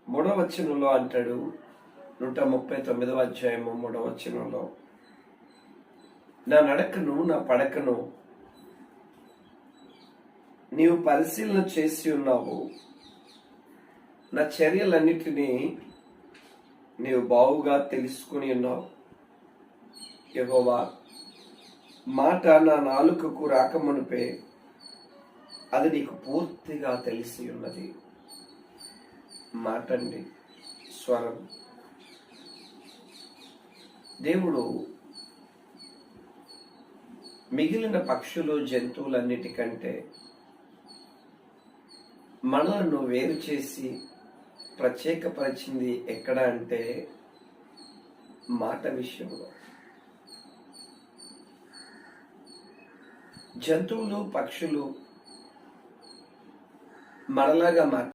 మూడవ వచనంలో అంటాడు, 139వ అధ్యాయము 3వ వచనంలో, నా నడకను నా పడకను నీవు పరిశీలన చేసి ఉన్నావు, నా చర్యలన్నిటినీ నీవు బావుగా తెలుసుకుని ఉన్నావు. యెహోవా మాట నా నాలుకకు రాకమునుపే అది నీకు పూర్తిగా తెలిసి ఉన్నది. మాట అండి, స్వరం. దేవుడు మిగిలిన పక్షులు జంతువులన్నిటికంటే మనలను వేరు చేసి ప్రత్యేకపరిచింది ఎక్కడ అంటే మాట విషయంలో. జంతువులు పక్షులు మనలాగా